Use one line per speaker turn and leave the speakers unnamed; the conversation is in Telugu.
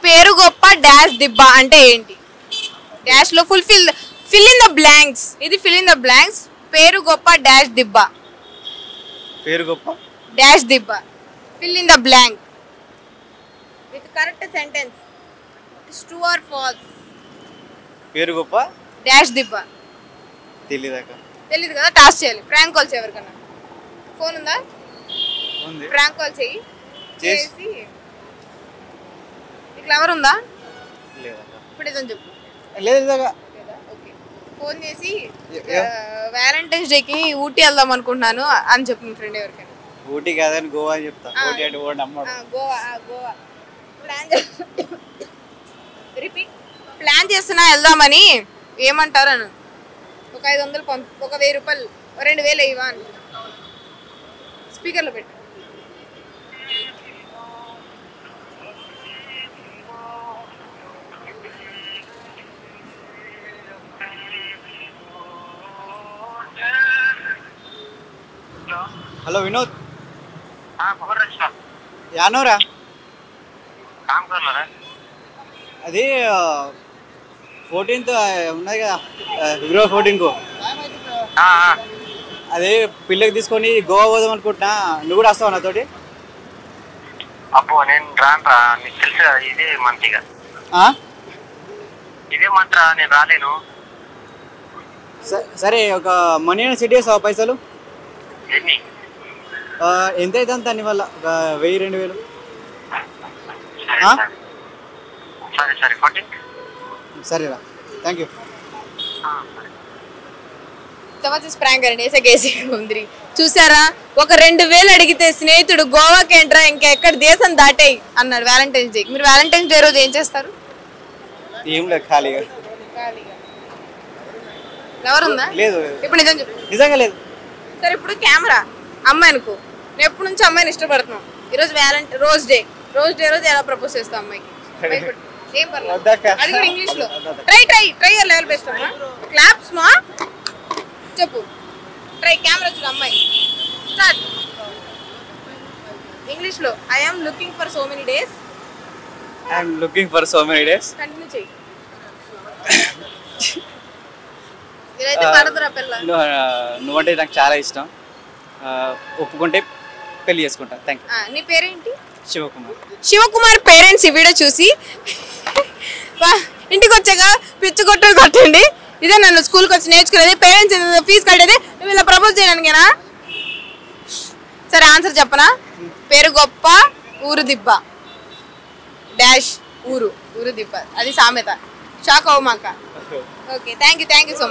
పేరు గొప్ప డాష్ దిబ్బ అంటే ఏంటి? డాష్ లో ఫిల్ ఇన్ ద బ్లాంక్స్. ఇది ఫిల్ ఇన్ ద బ్లాంక్స్. పేరు గొప్ప డాష్ దిబ్బ.
పేరు గొప్ప
డాష్ దిబ్బ. Fill in the blank with correct sentence. It's true or false.
పేరు గొప్ప
డాష్ దిబ్బ. తెలీదు కదా, టాస్ చేయాలి. ప్రాంక్ కాల్స్ ఎవరికన్నా ఫోన్ ఉందా? ప్రాంక్ కాల్ చేయి. చేసి ఇట్లా ఎవరు ఉందా? ఇప్పుడు ఏదని చెప్పు. ఓకే, ఫోన్ చేసి వ్యాలంటైన్స్ డేకి ఊటీ వెళ్దాం అనుకుంటున్నాను అని చెప్పు మీ ఫ్రెండ్ ఎవరికైనా.
ఊటీ కాదని గోవా అని చెప్తా.
గోవా రిపీట్. ప్లాన్ చేస్తున్నా వెళ్దామని, ఏమంటారు అను. ఒక 500 ఒక 1000 రూపాయలు 2000 ఇవ్వా అని స్పీకర్లో పెట్టు.
హలో వినోద్, యానోరా అది 14th ఉన్నది కదా, ఫిబ్రవరి 14కు. అదే పిల్లకి తీసుకొని గోవా పోదాం అనుకుంటున్నా. నువ్వు కూడా వస్తావు నాతోటి?
అబ్బో నేను రానురా, నీకు తెలుసు కదా ఇదే మంత్. ఇదే మంత్ రా, నేను రాలేను.
సరే, ఒక మనీ అయినా సెట్ చేస్తావా? పైసలు
ఎన్ని?
ఎంత అయితే అంత నీ వల్ల, ఒక 1000-2000.
సరే సరే 14.
సరేరా, థ్యాంక్ యూ.
ప్రాంక్ అండి. ఉంది చూసారా? ఒక 2000 అడిగితే స్నేహితుడు గోవాకి ఎంట్రా ఇంకెక్కడ దేశం దాటేయి అన్నాడు వ్యాలంటైన్స్ డే. మీరు వ్యాలంటైన్స్ డే రోజు ఏం చేస్తారు?
ఏం లేదు, ఖాళీగా.
ఎవరుందా?
లేదు.
ఇప్పుడు నిజం చెప్పు.
నిజంగా లేదు.
సరే, ఇప్పుడు కెమెరా అమ్మాయి అనుకో. నేను ఎప్పటి నుంచి అమ్మాయిని ఇష్టపడుతున్నావు. ఈరోజు రోజ్ డే రోజు ఎలా ప్రపోజ్ చేస్తావు అమ్మాయికి? ఏం పర్లేదు, అది కూడా ఇంగ్లీష్ లో. ట్రై లెవెల్ బెస్ట్ అమ్మా. క్లాప్స్ మా చెప్పు. ట్రై. కెమెరా చూడు అమ్మాయి. స్టార్ట్. ఇంగ్లీష్ లో I am looking for so many days. Continue చెయ్యి. ఇదైతే పడదురా పిల్ల.
నువ్వంటే నాకు చాలా ఇష్టం. ఒప్పుకుంటే పెళ్లి చేసుకుంటా. Thank you.
నీ పేరేంటి?
శివకుమార్
పేరెంట్స్ ఈ వీడియో చూసి ఇంటికి వచ్చాక పిచ్చి కొట్టండి. ఇదే నన్ను స్కూల్కి వచ్చి నేర్చుకునేది. పేరెంట్స్ ఫీజు కట్టేది నువ్వు ఇలా ప్రపోజ్ చేయడానికేనా? సరే, ఆన్సర్ చెప్పనా? పేరు గొప్ప ఊరు దిబ్బ. డాష్ ఊరు దిబ్బ. అది సామెత. షాక్ అవ్వమాక. Okay, thank you so much.